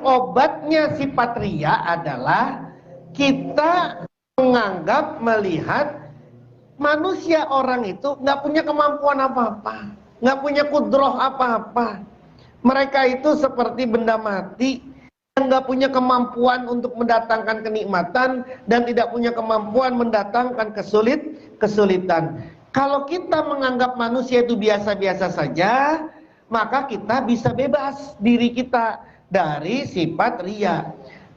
obatnya sifat riya adalah kita menganggap, melihat manusia orang itu nggak punya kemampuan apa-apa, nggak punya kudroh apa-apa. Mereka itu seperti benda mati yang nggak punya kemampuan untuk mendatangkan kenikmatan dan tidak punya kemampuan mendatangkan kesulitan. Kalau kita menganggap manusia itu biasa-biasa saja, maka kita bisa bebas diri kita dari sifat riya.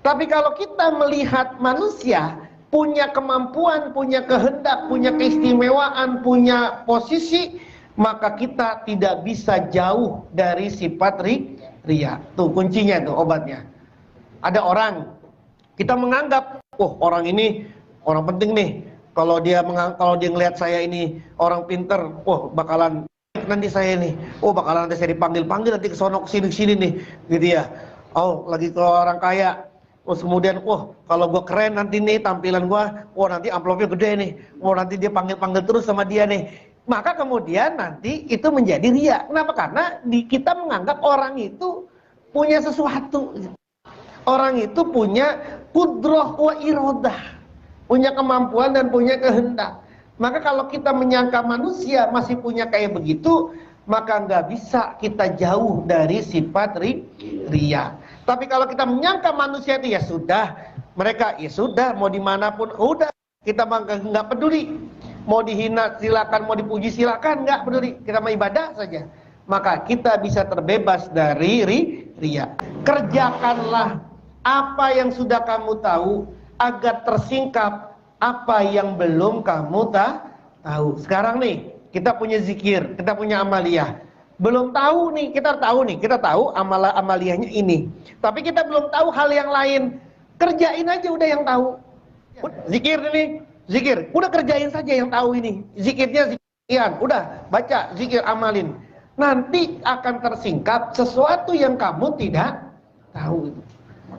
Tapi kalau kita melihat manusia punya kemampuan, punya kehendak, punya keistimewaan, punya posisi, maka kita tidak bisa jauh dari sifat riya. Tuh kuncinya, tuh obatnya. Ada orang, kita menganggap, oh orang ini orang penting nih. Kalau dia ngelihat saya ini orang pinter, oh bakalan nanti saya nih, oh bakalan nanti saya dipanggil nanti ke sono sini nih, gitu ya. Oh lagi kalau orang kaya, terus kemudian, wah kalau gue keren nanti nih tampilan gue, wah nanti amplopnya gede nih, wah nanti dia panggil terus sama dia nih. Maka kemudian nanti itu menjadi riya. Kenapa? Karena kita menganggap orang itu punya sesuatu. Orang itu punya kudroh wa irodah, punya kemampuan dan punya kehendak. Maka kalau kita menyangka manusia masih punya kayak begitu, maka nggak bisa kita jauh dari sifat riya. Tapi kalau kita menyangka manusia itu ya sudah, mereka ya sudah, mau dimanapun udah, kita nggak peduli. Mau dihina silakan, mau dipuji silakan, nggak peduli. Kita mau ibadah saja. Maka kita bisa terbebas dari riya. Kerjakanlah apa yang sudah kamu tahu agar tersingkap apa yang belum kamu tahu. Sekarang nih kita punya zikir, kita punya amaliyah. Belum tahu nih, kita tahu amaliyahnya ini. Tapi kita belum tahu hal yang lain. Kerjain aja udah yang tahu. Zikir ini, zikir. Udah kerjain saja yang tahu ini. Zikirnya zikiran, udah baca, zikir, amalin. Nanti akan tersingkap sesuatu yang kamu tidak tahu.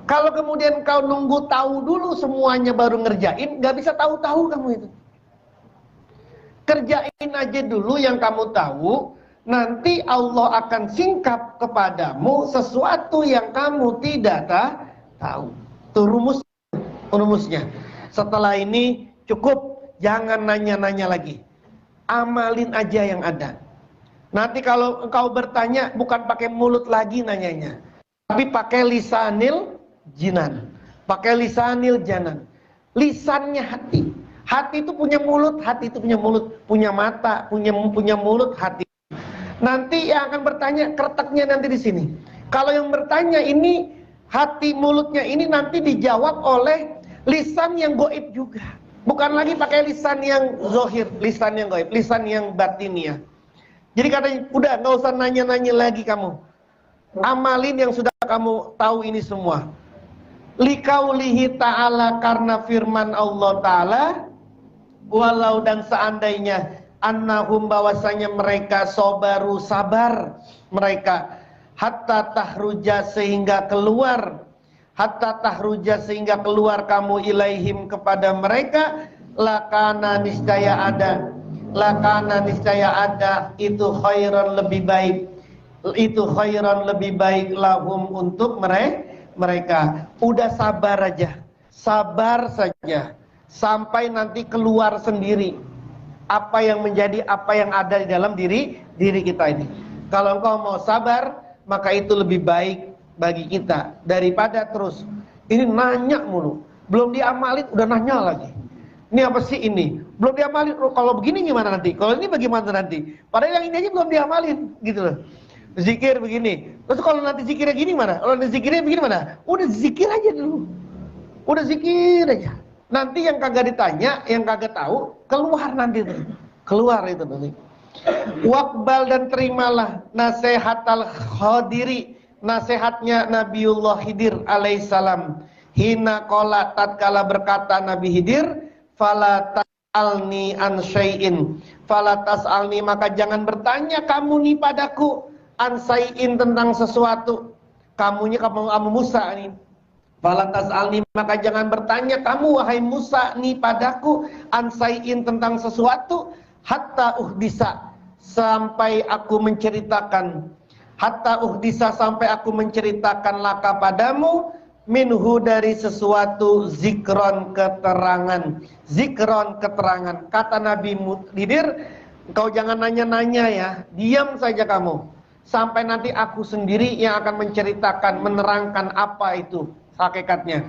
Kalau kemudian kau nunggu tahu dulu semuanya baru ngerjain, nggak bisa tahu-tahu kamu itu. Kerjain aja dulu yang kamu tahu, nanti Allah akan singkap kepadamu sesuatu yang kamu tidak tahu. Itu rumusnya. Setelah ini cukup, jangan nanya-nanya lagi. Amalin aja yang ada. Nanti kalau engkau bertanya, bukan pakai mulut lagi nanyanya, tapi pakai lisanil jinan, pakai lisanil janan. Lisannya hati. Hati itu punya mulut, hati itu punya mulut, punya mata, punya mulut, hati. Nanti yang akan bertanya kreteknya nanti di sini. Kalau yang bertanya ini hati mulutnya ini nanti dijawab oleh lisan yang goib juga. Bukan lagi pakai lisan yang zohir, lisan yang goib, lisan yang batiniah. Jadi katanya udah nggak usah nanya-nanya lagi kamu. Amalin yang sudah kamu tahu ini semua. Liqaulihi ta'ala, karena firman Allah Ta'ala, walau dan seandainya annahum, bahwasanya mereka sobaru, sabar mereka, hatta tahruja, sehingga keluar, hatta tahruja, sehingga keluar kamu ilaihim, kepada mereka, lakana niscaya ada, lakana niscaya ada, itu khairan, lebih baik, itu khairan, lebih baik, lahum, untuk mereka. Udah sabar aja, sabar saja sampai nanti keluar sendiri apa yang menjadi, apa yang ada di dalam diri kita ini. Kalau engkau mau sabar, maka itu lebih baik bagi kita daripada terus ini nanya mulu, belum diamalin udah nanya lagi. Ini apa sih ini? Belum diamalin, oh, kalau begini gimana nanti? Kalau ini bagaimana nanti? Padahal yang ini aja belum diamalin, gitu loh. Zikir begini, terus kalau nanti zikirnya gini mana? Kalau nanti zikirnya begini mana? Udah zikir aja dulu, udah zikir aja. Nanti yang kagak ditanya, yang kagak tahu, keluar nanti tuh, keluar itu nanti. Waqbal, dan terimalah nasihatal khadiri, nasihatnya Nabiullah Khidir alaihissalam. Hina qala, tatkala berkata Nabi Khidir, fala tas'alni an syai'in, fala tas'alni, maka jangan bertanya kamu nih padaku, an syai'in, tentang sesuatu. Kamu Musa nih. Fala tas'alni, maka jangan bertanya kamu wahai Musa nih padaku, an syai'in, tentang sesuatu, hatta uhdisa, sampai aku menceritakan, hatta uhdisa sampai aku menceritakan laka padamu minhu dari sesuatu zikron keterangan. Zikron keterangan. Kata Nabi Khidir, engkau jangan nanya-nanya ya, diam saja kamu sampai nanti aku sendiri yang akan menceritakan, menerangkan apa itu hakikatnya.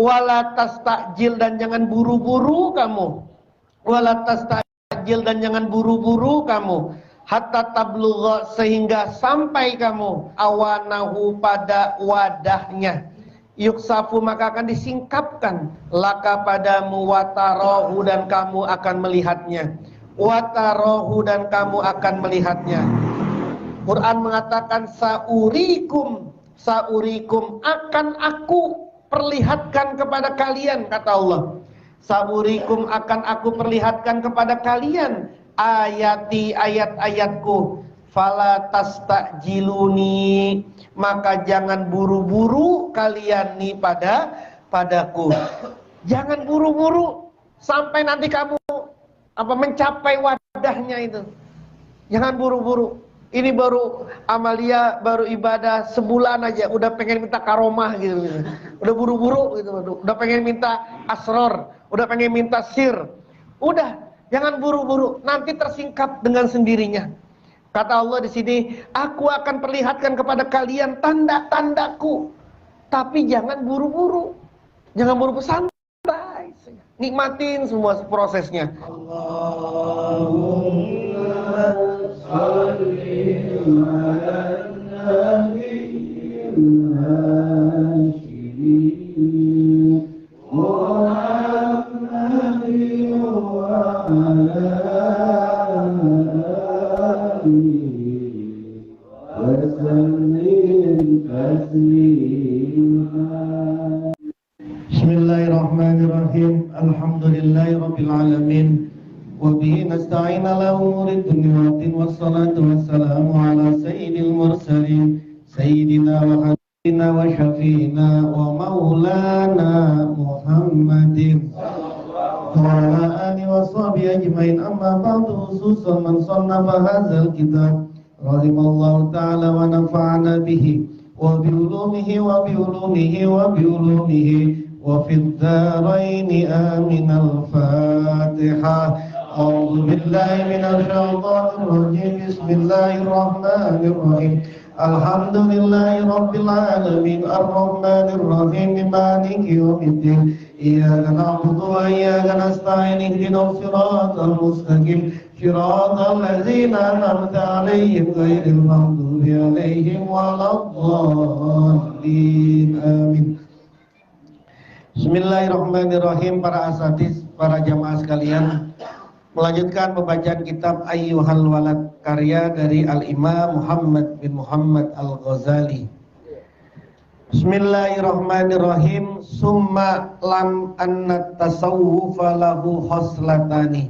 Wala tastajil, dan jangan buru-buru kamu. Wala tastajil, dan jangan buru-buru kamu. Hatta tablugha, sehingga sampai kamu awanahu pada wadahnya. Yuksafu, maka akan disingkapkan laka padamu, watarohu, dan kamu akan melihatnya. Watarohu, dan kamu akan melihatnya. Quran mengatakan saurikum, saurikum, akan aku perlihatkan kepada kalian, kata Allah. Saurikum, akan aku perlihatkan kepada kalian ayati, ayat-ayatku. Fala tastajiluni, maka jangan buru-buru kalian nih padaku. Jangan buru-buru sampai nanti kamu mencapai wadahnya itu. Jangan buru-buru. Ini baru amalia, baru ibadah sebulan aja udah pengen minta karomah gitu. Udah buru-buru gitu. Udah pengen minta asror, udah pengen minta sir. Udah, jangan buru-buru, nanti tersingkap dengan sendirinya. Kata Allah di sini, aku akan perlihatkan kepada kalian tanda-tandaku, tapi jangan buru-buru, jangan buru-buru, santai, nikmatin semua prosesnya. Allahumma sholli ala nabiyil hashim Muhammadin wa ala Bismillahirrahmanirrahim. Alhamdulillahirabbil alamin. Wa bihi nasta'in ala umuri dunya waddin, wassalatu wassalamu ala sayyidil mursalin sayyidina wa habibina wa syafiina wa maulana Muhammadin wa ala alihi wa sahbihi ajmain. Amma ba'du, khususan man sannafa hadzal kitab rahimallahu ta'ala wa nafa'ana bihi wa bi'ulumihi wa bi'ulumihi wa bi'ulumihi wa fid dharaini amin. Al-Fatihah. A'udzu billahi minasy syaithanir rajim. Bismillahirrahmanirrahim. Alhamdulillahi rabbil alamin, arrahmanir rahim, maliki yaumiddin. Iyyaka na'budu wa iyyaka nasta'in. Ihdinas siratal mustaqim. Shiratal ladzina an'amta 'alaihim ghairil maghdubi 'alaihim waladdallin. Amin. Bismillahirrahmanirrahim. Para asatiz, para jamaah sekalian, melanjutkan pembacaan kitab Ayyuhal Walad, karya dari Al-Imam Muhammad bin Muhammad Al-Ghazali. Bismillahirrahmanirrahim. Summa lam anna tasawwufa lahu khoslatani.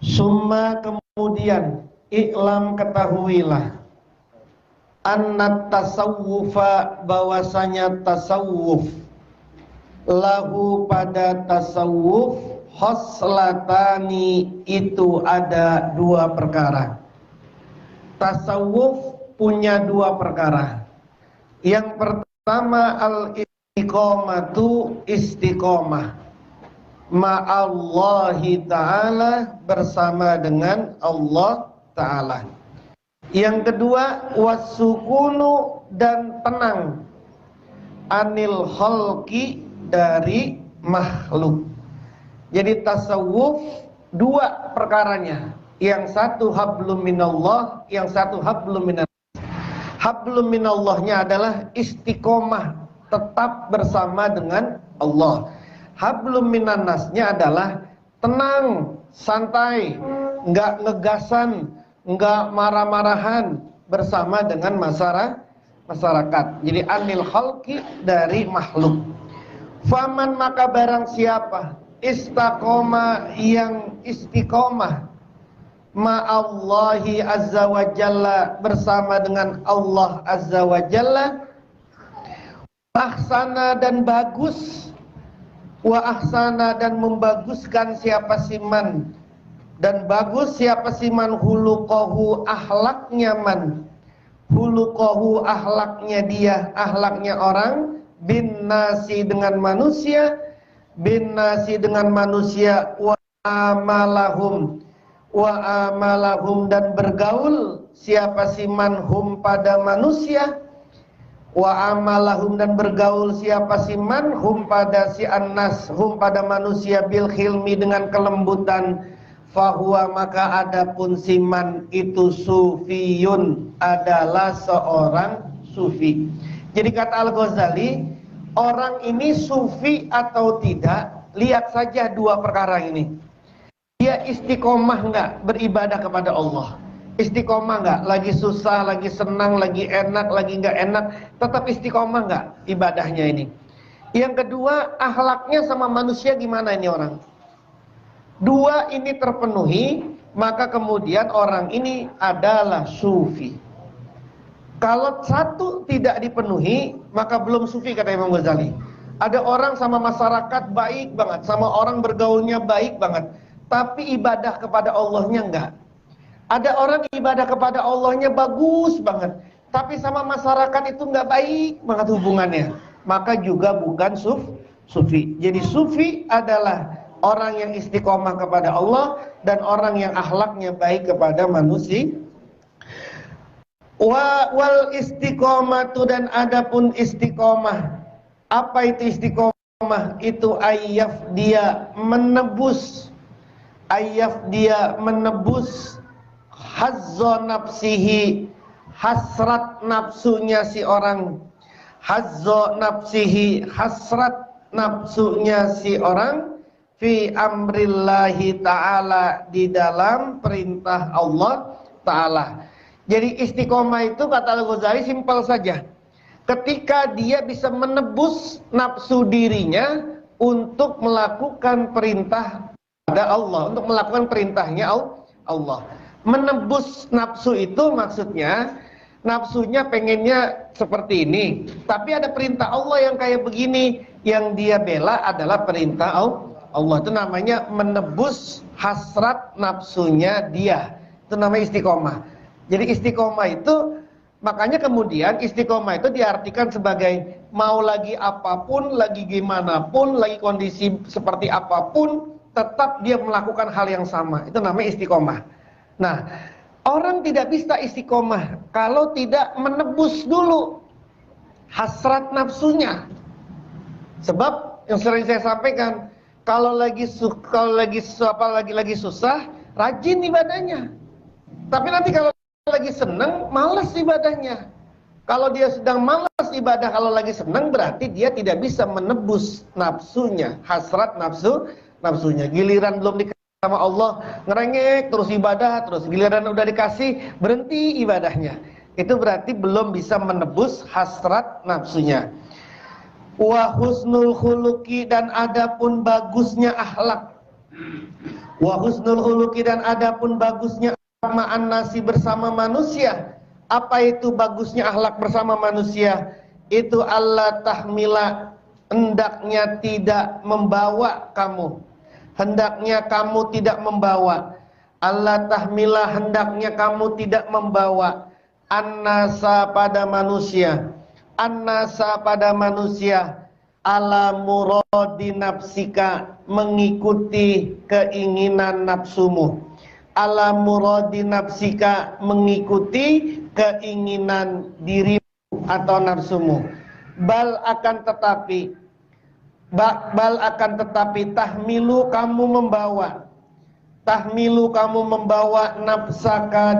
Summa, kemudian, i'lam, ketahuilah, anna tasawwufa, bahwasanya tasawwuf, lahu, pada tasawwuf, khoslatani, itu ada dua perkara. Tasawuf punya dua perkara. Yang pertama, al-istiqomatu, istiqomah ma'allahi ta'ala, bersama dengan Allah ta'ala. Yang kedua, wasukunu, dan tenang, anil khalqi, dari makhluk. Jadi tasawuf dua perkaranya. Yang satu hablum minallah, yang satu hablum minan. Hablum minallahnya adalah istiqomah, tetap bersama dengan Allah. Hablum minannasnya adalah tenang, santai, enggak ngegasan, enggak marah-marahan, bersama dengan masyarakat. Jadi anil khalqi, dari makhluk. Faman, maka barang siapa istaqoma, yang istiqomah, ma'allahi azza wa jalla, bersama dengan Allah azza wa jalla, ahsana, dan bagus, wa ahsana, dan membaguskan siapa siman, dan bagus siapa siman, huluqahu, akhlaknya man, hulukohu ahlaknya dia, ahlaknya orang, bin nasi dengan manusia, bin nasi dengan manusia, wa amalahum dan bergaul siapa si manhum pada manusia, wa amalahum dan bergaul siapa si manhum pada si annas hum pada manusia, bil khilmi dengan kelembutan, fahuwa maka adapun siman itu sufiyun adalah seorang sufi. Jadi kata Al-Ghazali, orang ini sufi atau tidak, lihat saja dua perkara ini. Dia istiqomah enggak beribadah kepada Allah? Istiqomah enggak? Lagi susah, lagi senang, lagi enak, lagi enggak enak, tetap istiqomah enggak ibadahnya ini? Yang kedua, akhlaknya sama manusia gimana ini orang? Dua ini terpenuhi, maka kemudian orang ini adalah sufi. Kalau satu tidak dipenuhi, maka belum sufi, kata Imam Ghazali. Ada orang sama masyarakat baik banget, sama orang bergaulnya baik banget, tapi ibadah kepada Allahnya enggak. Ada orang ibadah kepada Allahnya bagus banget, tapi sama masyarakat itu enggak baik banget hubungannya, maka juga bukan sufi. Jadi sufi adalah orang yang istiqomah kepada Allah dan orang yang akhlaknya baik kepada manusia. Wal istiqomatu dan adapun istiqomah. Apa itu istiqomah? Itu ayyaf dia menebus, hazzo nafsihi, hasrat nafsunya si orang, hazzo nafsihi, hasrat nafsunya si orang, fi amrillahi ta'ala, di dalam perintah Allah ta'ala. Jadi istiqomah itu kata Al-Ghazali simpel saja. Ketika dia bisa menebus nafsu dirinya untuk melakukan perintah pada Allah, untuk melakukan perintahnya Allah. Menebus nafsu itu maksudnya nafsunya pengennya seperti ini, tapi ada perintah Allah yang kayak begini, yang dia bela adalah perintah Allah. Itu namanya menebus hasrat nafsunya dia. Itu namanya istiqomah. Jadi istiqomah itu, makanya kemudian istiqomah itu diartikan sebagai mau lagi apapun, lagi gimana pun, lagi kondisi seperti apapun, tetap dia melakukan hal yang sama. Itu namanya istiqomah. Nah, orang tidak bisa istiqomah kalau tidak menebus dulu hasrat nafsunya. Sebab yang sering saya sampaikan, kalau lagi susah, rajin ibadahnya. Tapi nanti kalau lagi senang, malas ibadahnya. Kalau dia sedang malas ibadah, kalau lagi senang, berarti dia tidak bisa menebus nafsunya, hasrat nafsunya. Giliran belum dikasih sama Allah, ngerengek terus ibadah, terus giliran udah dikasih, berhenti ibadahnya. Itu berarti belum bisa menebus hasrat nafsunya. Wa husnul khuluqi dan adapun bagusnya akhlak. Wa husnul khuluqi dan adapun bagusnya ma'an nasi bersama manusia. Apa itu bagusnya akhlak bersama manusia? Itu Allah tahmila, hendaknya tidak membawa kamu. Hendaknya kamu tidak membawa. Allah tahmila, hendaknya kamu tidak membawa an-nasa pada manusia. An-nasa pada manusia ala muradi nafsika, mengikuti keinginan nafsumu. Ala muradi nafsika, mengikuti keinginan dirimu atau nafsumu. Bal akan tetapi tahmilu kamu membawa, tahmilu kamu membawa nafsaka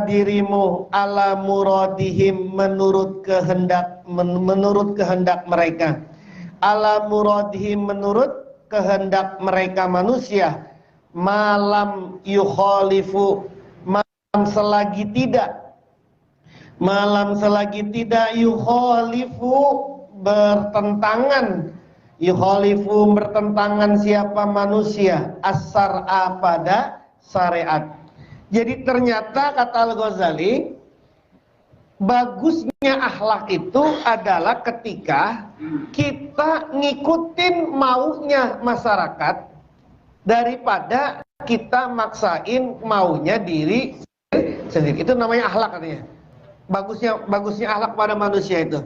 dirimu ala muradihim, menurut kehendak mereka. Ala muradihim, menurut kehendak mereka manusia. Malam yukhalifu, malam selagi tidak yukhalifu, bertentangan siapa manusia as-sar'a pada syariat. Jadi ternyata kata Al-Ghazali, bagusnya akhlak itu adalah ketika kita ngikutin maunya masyarakat daripada kita maksain maunya diri sendiri. Itu namanya akhlak katanya. Bagusnya akhlak pada manusia itu.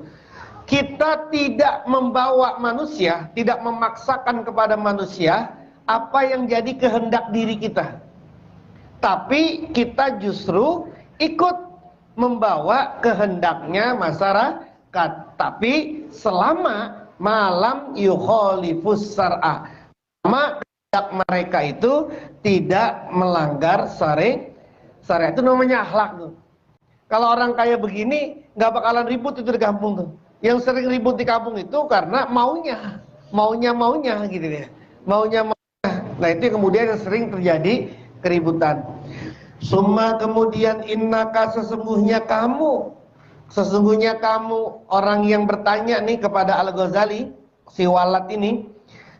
Kita tidak membawa manusia, tidak memaksakan kepada manusia apa yang jadi kehendak diri kita. Tapi kita justru ikut membawa kehendaknya masyarakat. Tapi selama malam yukhalifus syar'a, selama kehendak mereka itu tidak melanggar syariat. Itu namanya akhlak tuh. Kalau orang kaya begini nggak bakalan ribut itu di kampung tuh. Yang sering ribut di kampung itu karena maunya gitu ya. Maunya. Nah itu kemudian yang sering terjadi keributan. Summa kemudian innaka sesungguhnya kamu orang yang bertanya nih kepada Al-Ghazali, si Walad ini,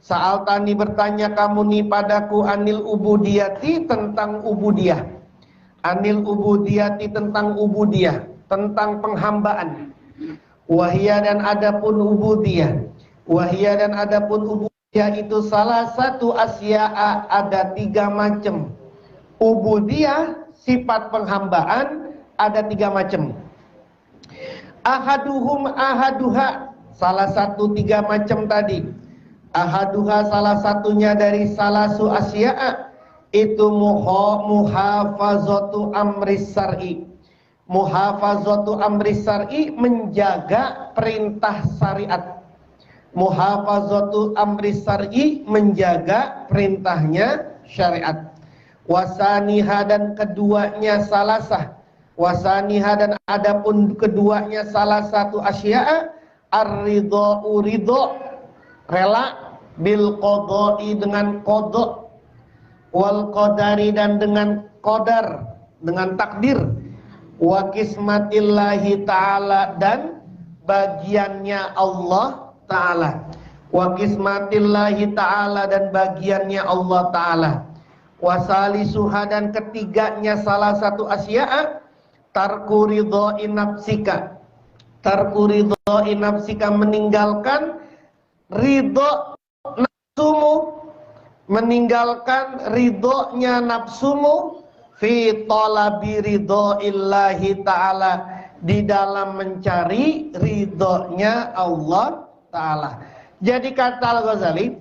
Sa'altani bertanya kamu nih padaku anil ubudiyati tentang ubudiyah. Anil ubudiyati tentang ubudiyah, tentang penghambaan. Wahia dan adapun ubudiyah. Wahia dan adapun ubudiyah itu salah satu asya'a, ada 3 macam. Ubudiyah, sifat penghambaan, ada 3 macam. Ahaduha, salah satu 3 macam tadi. Ahaduha, salah satunya dari salasu asya'a, itu muhafazatu amris syar'i. Muhafazatu amris syar'i, menjaga perintah syariat. Muhafazatu amris syar'i, menjaga perintahnya syariat. Wasaniha dan keduanya salasah. Wasaniha dan adapun keduanya salah satu asya'a, ar-ridha'u ridha, rela, bil qadha'i dengan qadha, wal qadari dan dengan qadar, dengan takdir, wa qismatillahi ta'ala dan bagiannya Allah ta'ala, wa qismatillahi ta'ala dan bagiannya Allah ta'ala, wa salisuha dan ketiganya salah satu asya'a, tarku ridha'i nafsika, tarku ridha'i nafsika, meninggalkan ridha nafsumu, meninggalkan ridhonya nafsumu, fi talabi ridhoillahi ta'ala, di dalam mencari ridhonya Allah ta'ala. Jadi kata Al-Ghazali,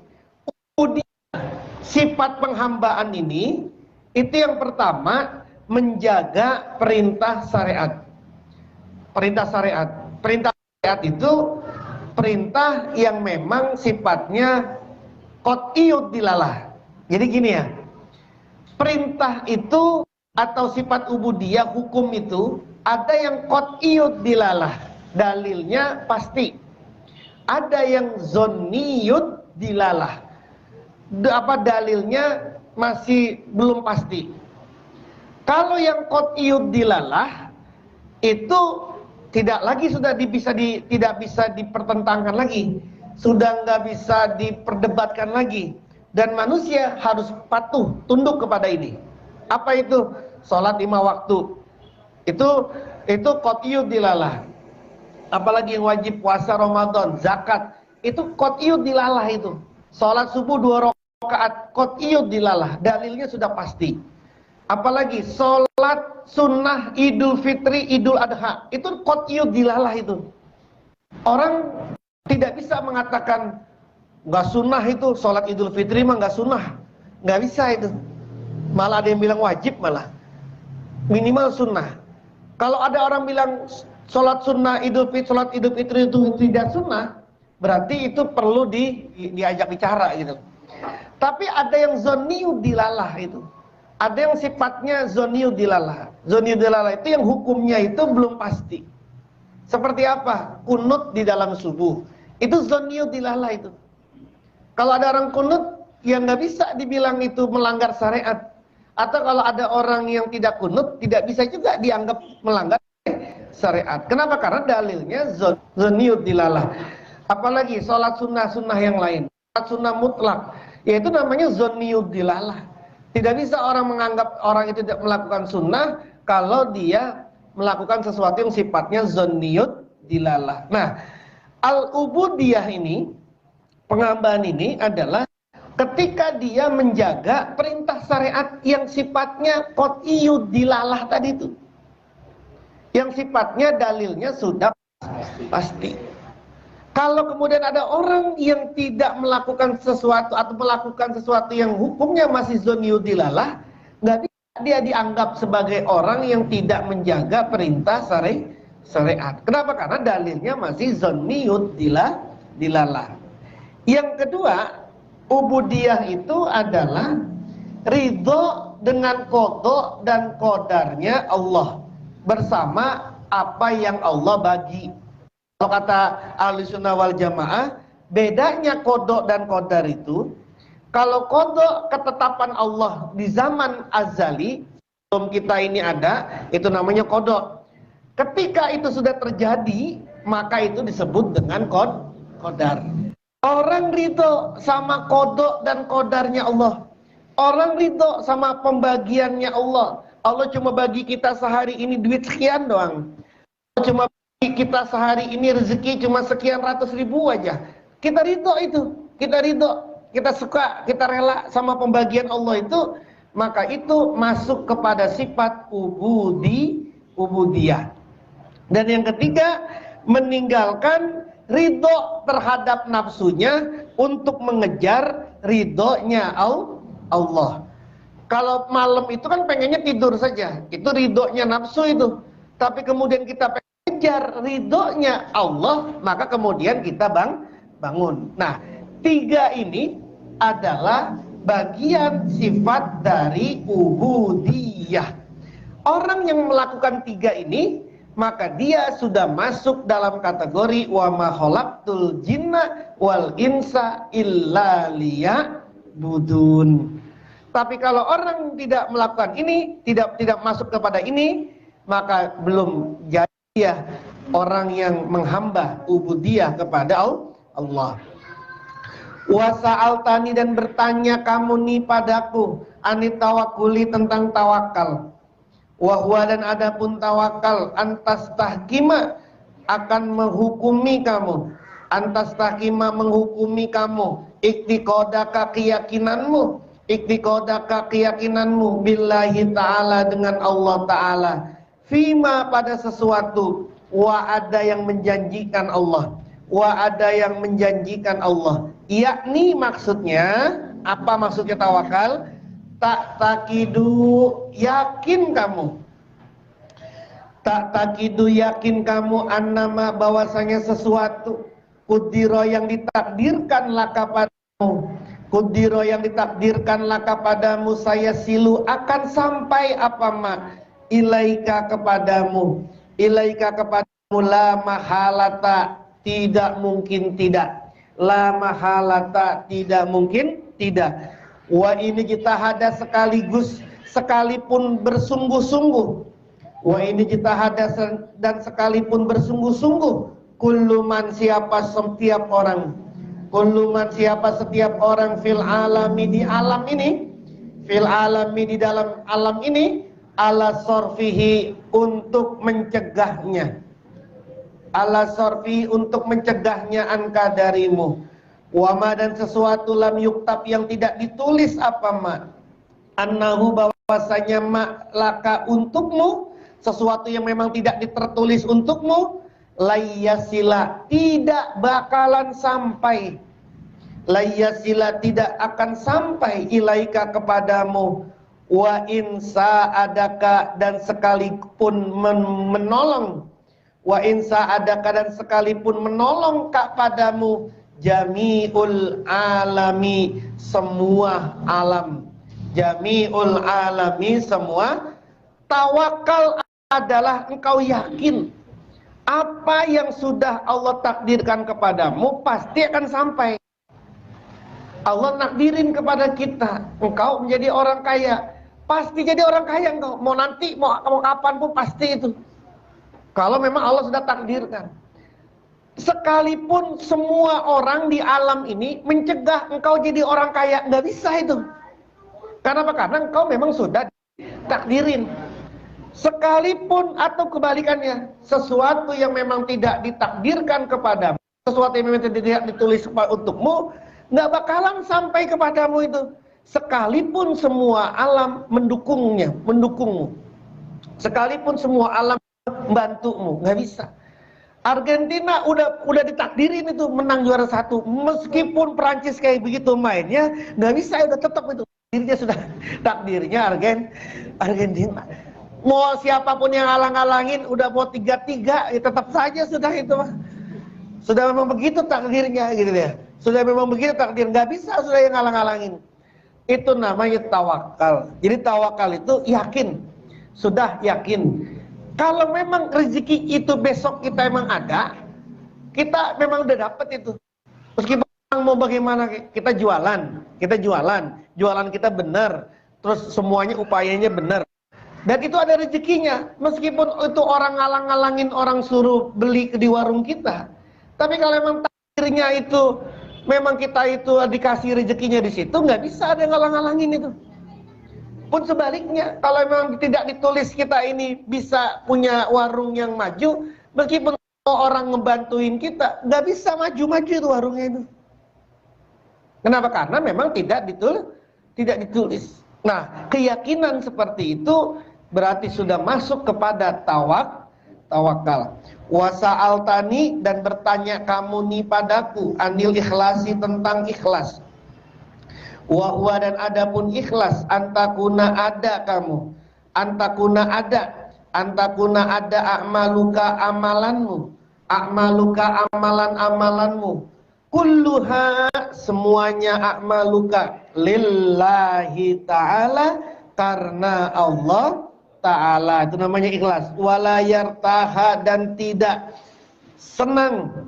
sifat penghambaan ini, itu yang pertama, menjaga perintah syariat. Perintah syariat. Perintah syariat itu perintah yang memang sifatnya qat'iyud dilalah. Jadi gini ya, perintah itu atau sifat ubudiyah, hukum itu ada yang qat'iyud dilalah, dalilnya pasti. Ada yang zonniyud dilalah, dalilnya masih belum pasti. Kalau yang qat'iyud dilalah itu tidak lagi tidak bisa dipertentangkan lagi, sudah nggak bisa diperdebatkan lagi, dan manusia harus patuh tunduk kepada ini. Apa itu? Sholat 5 waktu. Itu qat'iyud dilalah. Apalagi yang wajib, puasa Ramadan, zakat, itu qat'iyud dilalah itu. Sholat subuh 2 rakaat, qat'iyud dilalah, dalilnya sudah pasti. Apalagi sholat sunnah Idul Fitri, Idul Adha, itu qat'iyud dilalah itu. Orang tidak bisa mengatakan nggak sunnah itu, sholat Idul Fitri mah nggak sunnah, nggak bisa itu. Malah ada yang bilang wajib, malah minimal sunnah. Kalau ada orang bilang sholat sunnah sholat Idul Fitri itu tidak sunnah, berarti itu perlu diajak bicara gitu. Tapi ada yang zoniyud dilalah itu. Ada yang sifatnya zoniyud dilalah. Zoniyud dilalah itu yang hukumnya itu belum pasti. Seperti apa? Kunut di dalam subuh. Itu zoniyud dilalah itu. Kalau ada orang kunut, yang nggak bisa dibilang itu melanggar syariat. Atau kalau ada orang yang tidak kunut, tidak bisa juga dianggap melanggar syariat. Kenapa? Karena dalilnya zoniyud dilalah. Apalagi sholat sunnah yang lain, sholat sunnah mutlak, yaitu namanya zoniyud dilalah. Tidak bisa orang menganggap orang itu tidak melakukan sunnah kalau dia melakukan sesuatu yang sifatnya zoniyud dilalah. Nah, al-ubudiyah ini, penghambaan ini adalah ketika dia menjaga perintah syariat yang sifatnya qat'iyud dilalah tadi itu. yang sifatnya dalilnya sudah pasti. Kalau kemudian ada orang yang tidak melakukan sesuatu atau melakukan sesuatu yang hukumnya masih zoniud dilalah, nggak bisa dia dianggap sebagai orang yang tidak menjaga perintah syariat. Kenapa? Karena dalilnya masih zoniud dilalah. Yang kedua, ubudiyah itu adalah ridho dengan qada dan qadarnya Allah bersama apa yang Allah bagi. Kalau kata Ahlussunnah wal Jamaah, bedanya qada dan qadar itu, kalau qada ketetapan Allah di zaman azali, sebelum kita ini ada, itu namanya qada. Ketika itu sudah terjadi, maka itu disebut dengan qadar. Orang ridho sama qada dan qadarnya Allah. Orang ridho sama pembagiannya Allah. Allah cuma bagi kita sehari ini duit sekian doang. Allah cuma kita sehari ini rezeki cuma sekian ratus ribu aja. Kita ridho itu, kita ridho, kita suka, kita rela sama pembagian Allah itu, maka itu masuk kepada sifat ubudiyah. Dan yang ketiga, meninggalkan ridho terhadap nafsunya untuk mengejar ridhonya Allah. Kalau malam itu kan pengennya tidur saja, itu ridhonya nafsu itu. Tapi kemudian kita kejar ridhonya Allah, maka kemudian kita bangun. Nah, tiga ini adalah bagian sifat dari ubudiyah. Orang yang melakukan tiga ini, maka dia sudah masuk dalam kategori wa ma khalaqtul jinna wal insa illa liya'budun. Tapi kalau orang tidak melakukan ini, tidak masuk kepada ini, maka belum jadi ya orang yang menghamba ubudiyah kepada Allah. Wa sa'altani, dan bertanya kamu nih padaku, anit tawakkuli, tentang tawakal. Wa huwa, dan adapun tawakal, antas tahkima, akan menghukumi kamu, antas tahkima, menghukumi kamu, iktiqodaka, keyakinanmu, iktiqodaka, keyakinanmu, billahi ta'ala, dengan Allah ta'ala, fima, pada sesuatu, wa ada yang menjanjikan Allah, wa ada yang menjanjikan Allah, yakni maksudnya, apa maksudnya tawakal? Tak takidu, yakin kamu, tak takidu, yakin kamu, annama, bahwasanya sesuatu, kudiro, yang ditakdirkanlah kepadamu, kudiro, yang ditakdirkanlah kepadamu, saya silu, akan sampai apa ma, ilaika, kepadamu, ilaika, kepadamu, la mahalata, tidak mungkin tidak, la mahalata, tidak mungkin tidak, wa ini kita hada, sekaligus, sekalipun bersungguh-sungguh, wa ini kita hada, dan sekalipun bersungguh-sungguh, kulluman, siapa setiap orang, kulluman, siapa setiap orang, fil alami, di alam ini, fil alami, di dalam alam ini, ala sorfihi, untuk mencegahnya, ala sorfi, untuk mencegahnya, anka, darimu, wama, dan sesuatu, lam yuktab, yang tidak ditulis, apa ma, annahu, bahwasanya ma, laka, untukmu, sesuatu yang memang tidak ditertulis untukmu, layyasila, tidak bakalan sampai, layyasila, tidak akan sampai, ilaika, kepadamu, wa insa adaka, dan sekalipun menolong, wa insa adaka, dan sekalipun menolong kepadamu, jami'ul alami, semua alam, jami'ul alami, semua. Tawakal adalah engkau yakin apa yang sudah Allah takdirkan kepadamu pasti akan sampai. Allah nakdirin kepada kita, engkau menjadi orang kaya, pasti jadi orang kaya engkau, mau nanti, mau kapan pun pasti itu, kalau memang Allah sudah takdirkan. Sekalipun semua orang di alam ini mencegah engkau jadi orang kaya, nggak bisa itu. Kenapa? Karena engkau memang sudah takdirin. Sekalipun, atau kebalikannya, sesuatu yang memang tidak ditakdirkan kepadamu, sesuatu yang memang tidak ditulis untukmu, nggak bakalan sampai kepadamu itu, sekalipun semua alam mendukungnya, mendukungmu, sekalipun semua alam membantumu, nggak bisa. Argentina udah ditakdirin itu menang juara 1, meskipun Prancis kayak begitu mainnya, nggak bisa, udah tetap itu dirinya sudah takdirnya Argentina. Mau siapapun yang halang-halangin, udah mau 3-3, ya tetap saja sudah itu mah. Sudah memang begitu takdirnya gitu ya. Sudah memang begitu takdir, nggak bisa sudah yang halang-halangin. Itu namanya tawakal. Jadi tawakal itu yakin, sudah yakin. Kalau memang rezeki itu besok kita emang ada, kita memang udah dapet itu. Meskipun mau bagaimana, kita jualan kita benar, terus semuanya upayanya benar. Dan itu ada rezekinya, meskipun itu orang ngalang-ngalangin, orang suruh beli di warung kita. Tapi kalau memang takdirnya itu, memang kita itu dikasih rezekinya di situ, nggak bisa ada yang ngalang-ngalangin itu. Pun sebaliknya, kalau memang tidak ditulis kita ini bisa punya warung yang maju, meskipun orang ngebantuin kita, nggak bisa maju-maju itu warungnya itu. Kenapa? Karena memang tidak ditulis. Nah, keyakinan seperti itu berarti sudah masuk kepada tawakal. Wasa'altani, dan bertanya kamu nih padaku, anil ikhlasi, tentang ikhlas. Wahwa, dan adapun ikhlas, antakuna ada kamu, antakuna ada a'maluka amalanmu, amalan-amalanmu, kulluha, semuanya a'maluka, lillahi ta'ala, karena Allah ta'ala. Itu namanya ikhlas. Wala yartaha, dan tidak senang,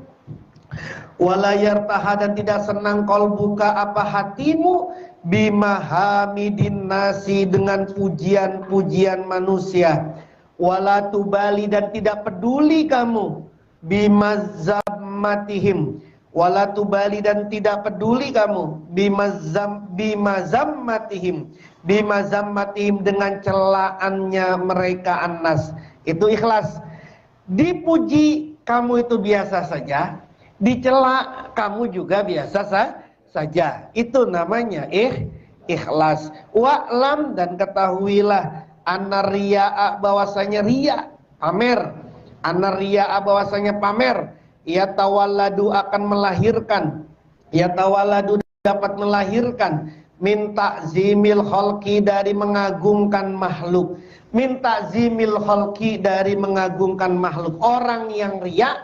wala yartaha, dan tidak senang qalbuka, apa hatimu, bimahamidin nasi, dengan pujian-pujian manusia. Wala tubali, dan tidak peduli kamu, bimazammatihim, wala tubali, dan tidak peduli kamu, bimazammatihim, dengan celaannya mereka annas. Itu ikhlas. Dipuji kamu itu biasa saja, dicela kamu juga biasa saja. Itu namanya ikhlas. Wa'lam, dan ketahuilah, anna riya'a, bahwasanya riya, pamer, anna riya'a, bahwasanya pamer, ya tawalladu, akan melahirkan, ya tawalladu, dapat melahirkan, min ta'zimil khalqi, dari mengagungkan makhluk, min ta'zimil khalqi, dari mengagungkan makhluk. Orang yang riya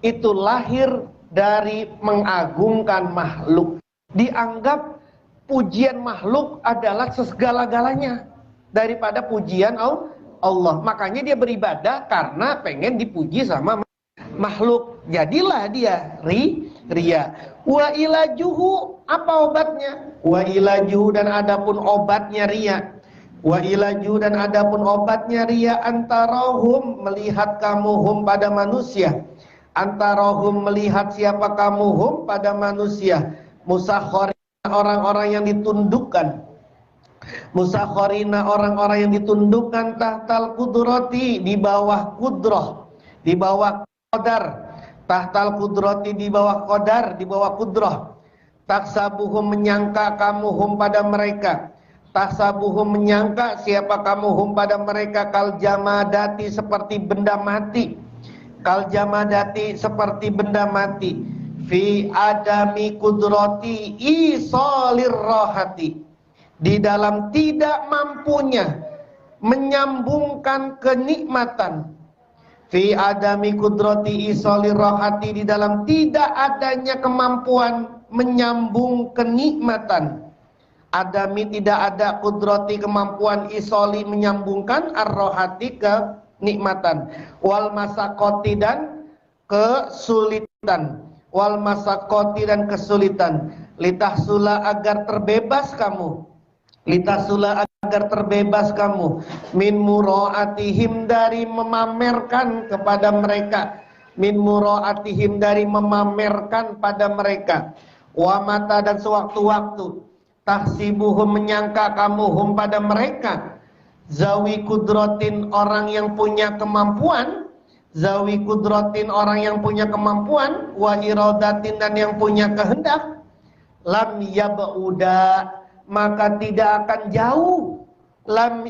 itu lahir dari mengagungkan makhluk. Dianggap pujian makhluk adalah segala-galanya daripada pujian Allah. Makanya dia beribadah karena pengen dipuji sama makhluk. Jadilah dia riya. Wa ilajuhu, apa obatnya? Wa ilajuhu, dan adapun obatnya riya. Wa ilajuhu, dan adapun obatnya riya, antarahum, melihat kamu hum, pada manusia. Antarahum, melihat siapa kamu hum, pada manusia. Musakhorina, orang-orang yang ditundukkan. Musakhorina, orang-orang yang ditundukkan, tahtal kudrati, di bawah kudroh, di bawah qadar. Tahtal kudrati, di bawah qadar, di bawah kudroh. Taksabuhum, menyangka kamu hum, pada mereka. Taksabuhum, menyangka siapa kamu hum, pada mereka. Kal jamadati, seperti benda mati. Kal jamadati, seperti benda mati. Fi adami kudrati isolir rohati, di dalam tidak mampunya menyambungkan kenikmatan. Fi adami kudrati isolir rohati, di dalam tidak adanya kemampuan menyambung kenikmatan. Adami, tidak ada, kudrati, kemampuan, isoli, menyambungkan, ar-rohati, kenikmatan. Wal masakoti, dan kesulitan. Wal masakoti, dan kesulitan. Litahsula, agar terbebas kamu. Litahsula, agar terbebas kamu. Min muraatihim, dari memamerkan kepada mereka. Min muraatihim, dari memamerkan pada mereka. Wa mata, dan sewaktu-waktu. Tahsibuhum, menyangka kamu hum, pada mereka. Zawi kudrotin, orang yang punya kemampuan. Zawi kudrotin, orang yang punya kemampuan. Wa iradatin, dan yang punya kehendak. Lam yab'uda, maka tidak akan jauh. Lam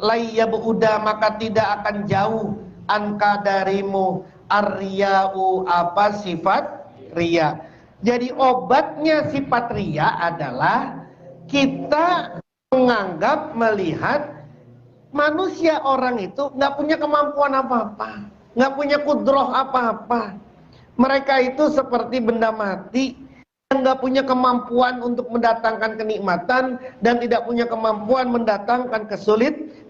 Layyabuda maka tidak akan jauh anka darimu ar-riya'u apa sifat riya. Jadi obatnya sifat riya adalah kita menganggap, melihat manusia orang itu nggak punya kemampuan apa-apa, nggak punya kudroh apa-apa. Mereka itu seperti benda mati yang nggak punya kemampuan untuk mendatangkan kenikmatan dan tidak punya kemampuan mendatangkan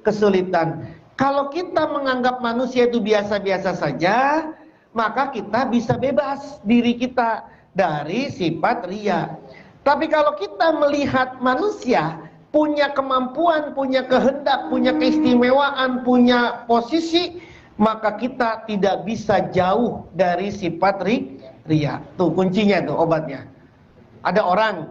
kesulitan. Kalau kita menganggap manusia itu biasa-biasa saja, maka kita bisa bebas diri kita dari sifat riya. Tapi kalau kita melihat manusia punya kemampuan, punya kehendak, punya keistimewaan, punya posisi, maka kita tidak bisa jauh dari sifat riya. Tuh kuncinya, tuh obatnya. Ada orang,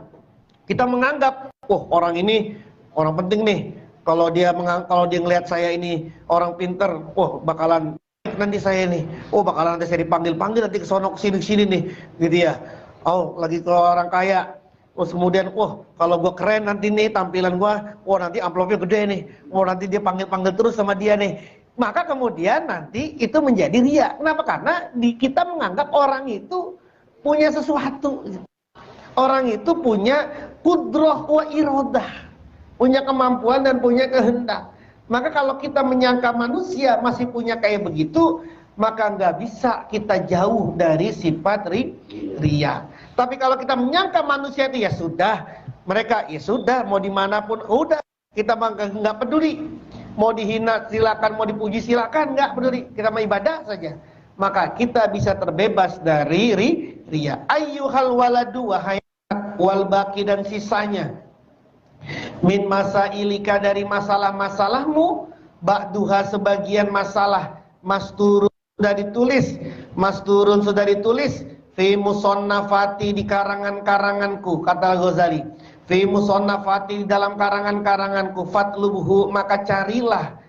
kita menganggap, oh orang ini orang penting nih. Kalau dia ngelihat saya ini orang pinter, oh bakalan nanti saya nih, oh bakalan nanti saya dipanggil nanti ke sono sini nih, gitu ya. Oh lagi ke orang kaya, terus kemudian, oh kalau gue keren nanti nih tampilan gue, oh nanti amplopnya gede nih, oh nanti dia panggil terus sama dia nih. Maka kemudian nanti itu menjadi riya. Kenapa? Karena kita menganggap orang itu punya sesuatu. Orang itu punya kudroh wa irodah, punya kemampuan dan punya kehendak. Maka kalau kita menyangka manusia masih punya kayak begitu, maka nggak bisa kita jauh dari sifat riya. Tapi kalau kita menyangka manusia itu ya sudah, mereka ya sudah, mau dimanapun udah, kita nggak peduli. Mau dihina silakan, mau dipuji silakan, nggak peduli. Kita mau ibadah saja. Maka kita bisa terbebas dari riya. Ayyuhal waladu wahai wal baki dan sisanya min masailika dari masalah-masalahmu, ba'duha sebagian masalah masturun sudah ditulis fi musannafati di karangan-karanganku, kata Al-Ghazali. Fi musannafati di dalam karangan-karanganku, fatlubhu maka carilah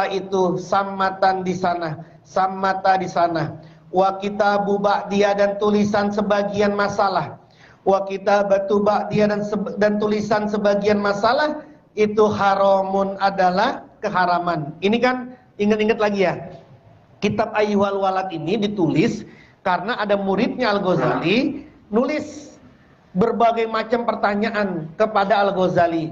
itu sammatan di sana, sammata di sana. Wa kitabu ba'diyah dan tulisan sebagian masalah. Wa kitabatu ba'diyah dan tulisan sebagian masalah itu haramun adalah keharaman. Ini kan ingat-ingat lagi ya. Kitab Ayyuhal Walad ini ditulis karena ada muridnya Al-Ghazali nulis berbagai macam pertanyaan kepada Al-Ghazali.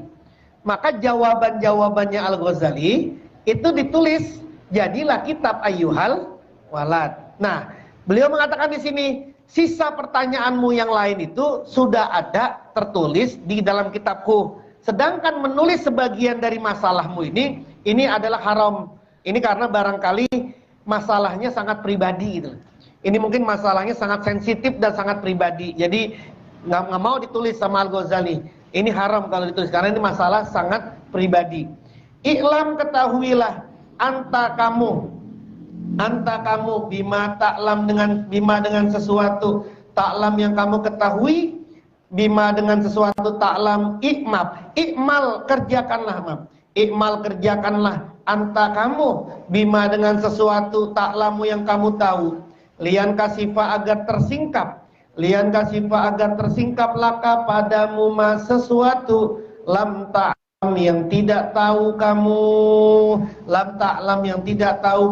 Maka jawaban-jawabannya Al-Ghazali itu ditulis, jadilah kitab Ayyuhal Walad. Nah, beliau mengatakan di sini, sisa pertanyaanmu yang lain itu sudah ada tertulis di dalam kitabku. Sedangkan menulis sebagian dari masalahmu ini adalah haram. Ini karena barangkali masalahnya sangat pribadi gitu. Ini mungkin masalahnya sangat sensitif dan sangat pribadi. Jadi nggak mau ditulis sama Al-Ghazali. Ini haram kalau ditulis karena ini masalah sangat pribadi. I'lam ketahuilah anta kamu bima ta'lam dengan sesuatu ta'lam yang kamu ketahui, bima dengan sesuatu ta'lam ikmal kerjakanlah anta kamu bima dengan sesuatu ta'lamu yang kamu tahu, lian kasifa agar tersingkap laka padamu ma sesuatu lam ta'lam yang tidak tahu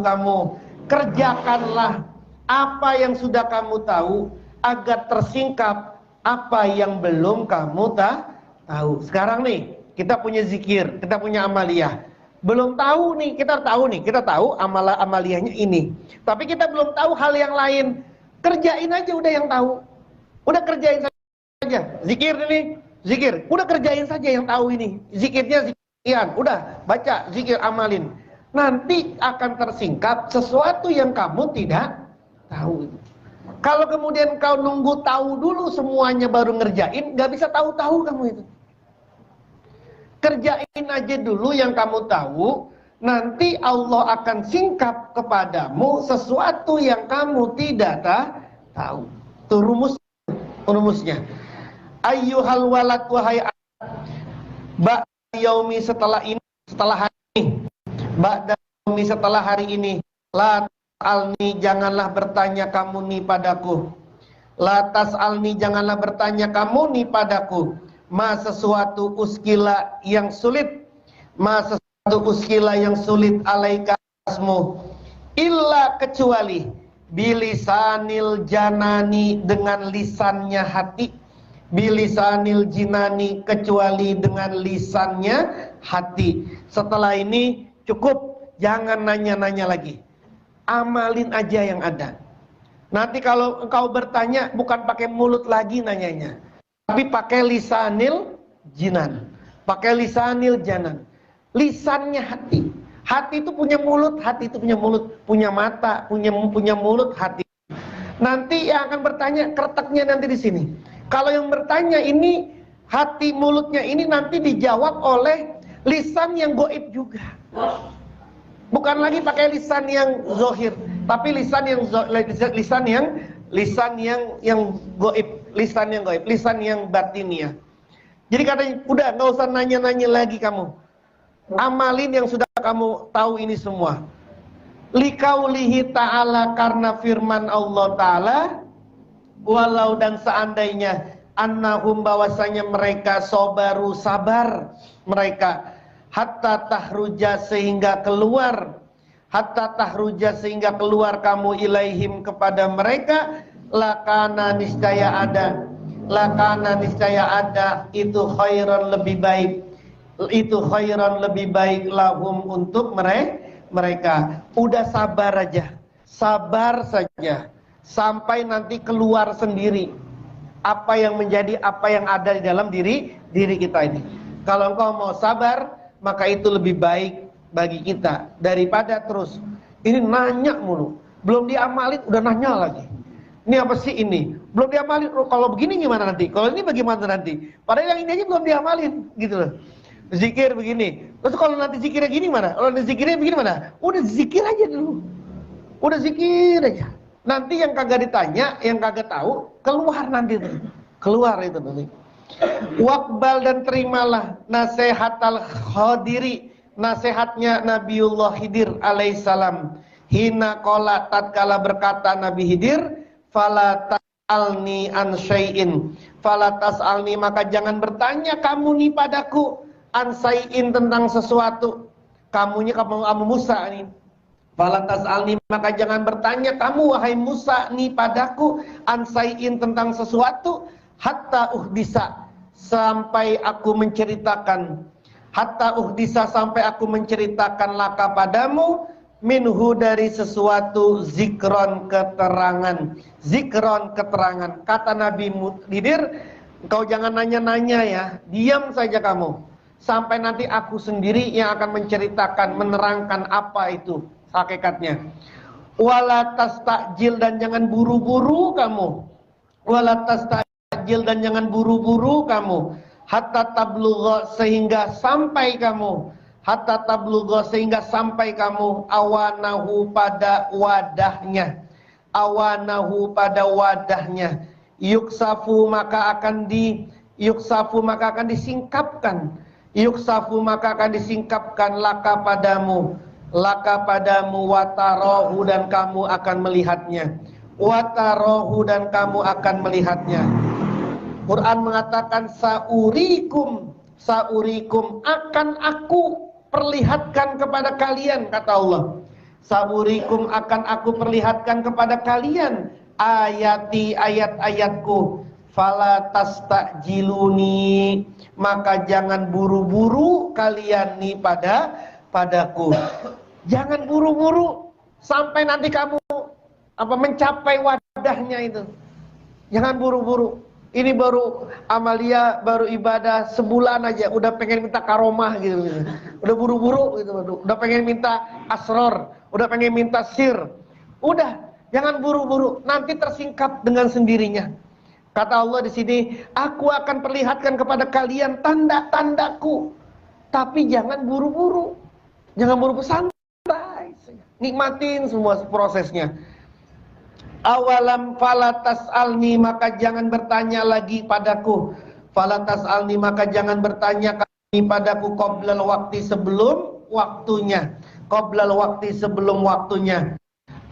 kamu. Kerjakanlah apa yang sudah kamu tahu agar tersingkap apa yang belum kamu tahu. Sekarang nih kita punya zikir, kita punya amaliyah. Belum tahu nih, kita tahu amaliyahnya ini. Tapi kita belum tahu hal yang lain. Kerjain aja udah yang tahu. Udah kerjain saja. Zikir ini, zikir. Udah kerjain saja yang tahu ini. Zikirnya zikiran. Udah baca, zikir, amalin. Nanti akan tersingkap sesuatu yang kamu tidak tahu. Kalau kemudian kau nunggu tahu dulu semuanya baru ngerjain, gak bisa tahu-tahu kamu itu. Kerjain aja dulu yang kamu tahu, nanti Allah akan singkap kepadamu sesuatu yang kamu tidak tahu. Itu rumusnya. Ayyuhal walad wahai ba'da yaumi setelah hari ini. Ba'da yaumi setelah hari ini. La tas'alni janganlah bertanya kamu nih padaku. La tas'alni janganlah bertanya kamu nih padaku. ma sesuatu uskila yang sulit, ma sesuatu uskila yang sulit alaika asmu, illa kecuali bilisanil janani dengan lisannya hati, bilisanil jinani kecuali dengan lisannya hati. Setelah ini cukup, jangan nanya-nanya lagi, amalin aja yang ada. Nanti kalau engkau bertanya bukan pakai mulut lagi nanyanya, tapi pakai lisanil jinan, pakai lisanil janan, lisannya hati. Hati itu punya mulut, hati itu punya mulut, punya mata, punya mulut, hati. Nanti yang akan bertanya kreteknya nanti di sini. Kalau yang bertanya ini hati mulutnya ini nanti dijawab oleh lisan yang goib juga. Bukan lagi pakai lisan yang zohir, tapi lisan yang goib, lisan yang batiniah. Jadi katanya udah nggak usah nanya-nanya lagi kamu. Amalin yang sudah kamu tahu ini semua. Liqaulihi ta'ala, karena firman Allah Ta'ala, walau dan seandainya annahum bahwasanya mereka sobaru sabar mereka hatta tahruja sehingga keluar, hatta tahruja sehingga keluar kamu ilaihim kepada mereka, lakana niscaya ada, lakana niscaya ada itu khairan lebih baik, itu khairan lebih baik lahum untuk mereka. Udah sabar aja, sabar saja sampai nanti keluar sendiri apa yang menjadi, apa yang ada di dalam diri kita ini. Kalau engkau mau sabar, maka itu lebih baik bagi kita daripada terus ini nanya mulu, belum diamalin udah nanya lagi. Ini apa sih ini? Belum diamalin, oh, kalau begini gimana nanti? Kalau ini bagaimana nanti? Padahal yang ini aja belum diamalin, gitu loh. Zikir begini, terus kalau nanti zikirnya gini mana? Kalau nanti zikirnya begini mana? Udah zikir aja dulu, udah zikir aja. Nanti yang kagak ditanya, yang kagak tahu, keluar nanti tuh, keluar itu nanti. Waqbal dan terimalah nasihatal khadiri, nasihatnya Nabiullah Khidir alaihissalam. Hina qala, tatkala berkata Nabi Khidir, fala tas'alni an syai'in, fala tas'alni maka jangan bertanya kamu nih padaku, an syai'in tentang sesuatu. Kamu Musa nih. Fala tas'alni maka jangan bertanya kamu wahai Musa nih padaku, an syai'in tentang sesuatu, hatta uhdisa sampai aku menceritakan, hatta uhdisa sampai aku menceritakan laka padamu, minhu dari sesuatu, zikron keterangan, zikron keterangan. Kata Nabi Khidir, engkau jangan nanya-nanya ya, diam saja kamu sampai nanti aku sendiri yang akan menceritakan, menerangkan apa itu hakikatnya. Wala tastajil dan jangan buru-buru kamu, wala tastajil dan jangan buru-buru kamu, hatta tablugha sehingga sampai kamu, hatta tablugha sehingga sampai kamu, awanahu pada wadahnya, awanahu pada wadahnya, yuksafu maka akan disingkapkan, yuksafu maka akan disingkapkan laka padamu, laka padamu, watarahu dan kamu akan melihatnya, watarahu dan kamu akan melihatnya. Quran mengatakan saurikum, saurikum akan aku perlihatkan kepada kalian, kata Allah. Saurikum akan aku perlihatkan kepada kalian ayati, ayat-ayatku. Fala tastajiluni maka jangan buru-buru kalian nih padaku. Jangan buru-buru sampai nanti kamu mencapai wadahnya itu. Jangan buru-buru. Ini baru amalia, baru ibadah sebulan aja udah pengen minta karomah gitu. Udah buru-buru gitu, udah pengen minta asror, udah pengen minta sir. Udah, jangan buru-buru, nanti tersingkap dengan sendirinya. Kata Allah di sini, aku akan perlihatkan kepada kalian tanda-tandaku, tapi jangan buru-buru. Jangan buru-buru, santai. Nikmatin semua prosesnya. Awalam falatas alni maka jangan bertanya lagi padaku, falatas alni maka jangan bertanya kami padaku, qoblal waktu sebelum waktunya, qoblal waktu sebelum waktunya.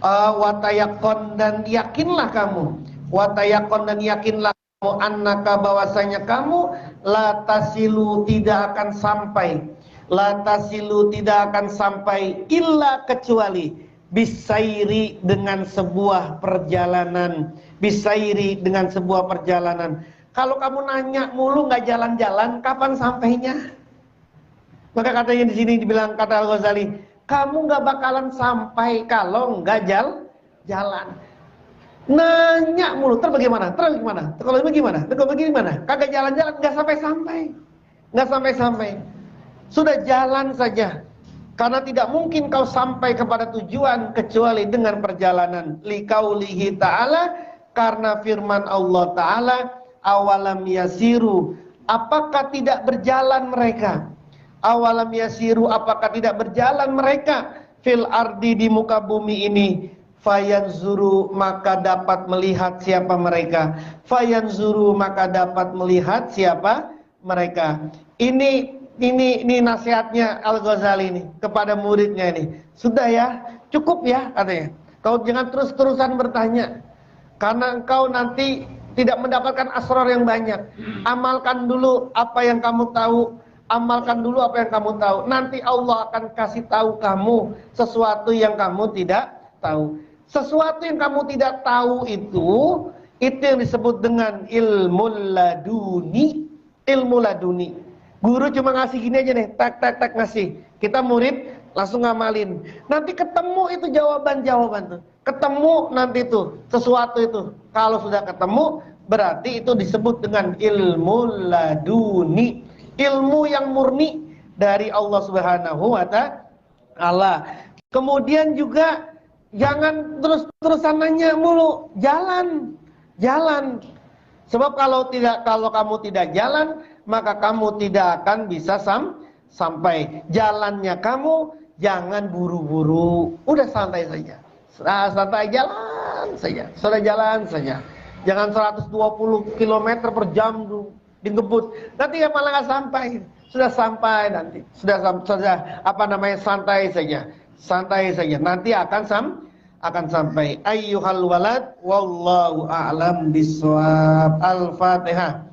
Watayakon dan yakinlah kamu, watayakon dan yakinlah kamu, annaka bahwasanya kamu la tasilu tidak akan sampai, la tasilu tidak akan sampai illa kecuali bisairi dengan sebuah perjalanan, bisairi dengan sebuah perjalanan. Kalau kamu nanya mulu nggak jalan-jalan, kapan sampainya? Maka katanya di sini dibilang, kata Al-Ghazali, kamu nggak bakalan sampai kalau nggak jalan. Nanya mulu, terus bagaimana? Terus gimana? Kalau bagaimana? Kalau bagaimana? Kagak jalan-jalan, nggak sampai-sampai, nggak sampai-sampai. Sudah jalan saja. Karena tidak mungkin kau sampai kepada tujuan kecuali dengan perjalanan. Liqaulihi ta'ala, karena firman Allah Ta'ala, awalam yasiru, apakah tidak berjalan mereka? Awalam yasiru, apakah tidak berjalan mereka fil ardi, di muka bumi ini, fayanzuru, maka dapat melihat siapa mereka, fayanzuru, maka dapat melihat siapa mereka. Ini nasihatnya Al-Ghazali ini kepada muridnya ini. Sudah ya, cukup ya katanya. Kau jangan terus-terusan bertanya, karena engkau nanti tidak mendapatkan asrar yang banyak. Amalkan dulu apa yang kamu tahu. Amalkan dulu apa yang kamu tahu. Nanti Allah akan kasih tahu kamu sesuatu yang kamu tidak tahu. Sesuatu yang kamu tidak tahu itu yang disebut dengan ilmu laduni. Ilmu laduni. Guru cuma ngasih gini aja nih, tak ngasih. Kita murid langsung ngamalin. Nanti ketemu itu jawaban-jawaban tuh. Ketemu nanti tuh sesuatu itu. Kalau sudah ketemu, berarti itu disebut dengan ilmu laduni. Ilmu yang murni dari Allah Subhanahu wa ta'ala. Kemudian juga jangan terus-terusan nanya mulu, jalan. Sebab kalau kamu tidak jalan, maka kamu tidak akan bisa sampai. Jalannya kamu jangan buru-buru, udah santai saja. Santai, jalan saja. Sudah jalan saja. Jangan 120 km per jam tuh digebut, nanti ya malah nggak sampai. Sudah sampai nanti, sudah santai saja, nanti akan sampai. Ayyuhal walad, wallahu a'lam bishawab. Al-Fatihah.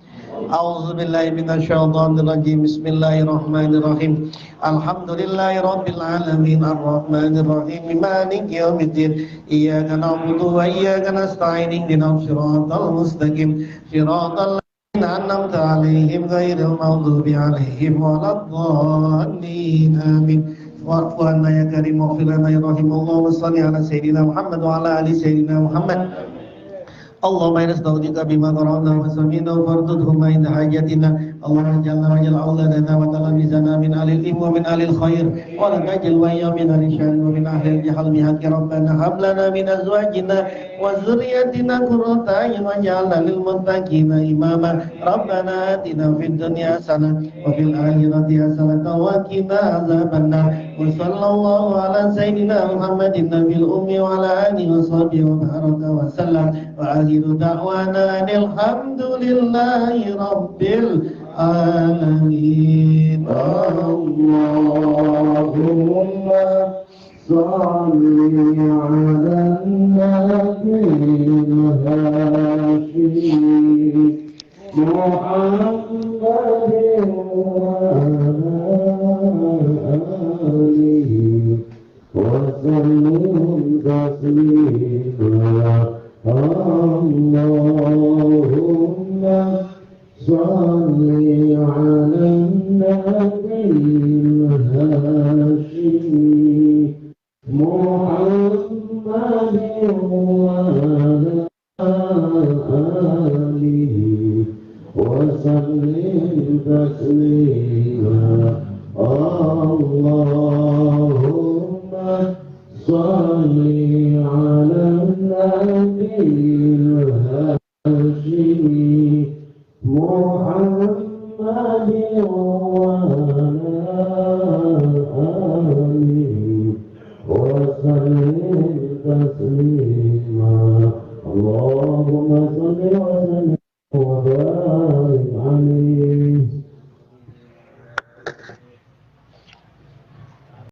A'udzubillahi minasyaitonirrajim. Bismillahirrahmanirrahim. Alhamdulillahirabbil alamin, arrahmanirrahim, maliki yaumiddin. Iyyaka na'budu wa iyyaka nasta'in. Ihdinas siratal mustaqim, siratal أنعمت عليهم غير المغضوب عليهم ولا الضالين آمين. واعف عنا يا كريم واغفر لنا يا رحيم. اللهم صل على سيدنا محمد وعلى آل سيدنا محمد. اللهم إنا نستودعك بما قرأنا وسمعنا فارزقهما عند حاجتنا. اللهم اجعلنا واجعل أولادنا وتلاميذنا من أهل العلم ومن أهل الخير، ولا تجعل وإياهم من أهل الشر ومن أهل الجهل بحق ربنا. هب لنا من أزواجنا وذريتنا قرة أعين واجعلنا للمتقين إماما. ربنا آتنا في الدنيا حسنة وفي الآخرة حسنة وقنا عذاب النار. وصلى الله على سيدنا محمد النبي الأمي وعلى آله وصحبه وبارك وسلم. وآخر دعوانا أن الحمد لله رب العالمين. اللهم صل على النبي الهاشمي محمد وآله وسلم تسليما. اللهم صل على النبي الهاشمي محمد وعلى آله وسلم تسليما. اللهم صل على النبي الهاشمي محمد وعلى آله وسلم تسليما.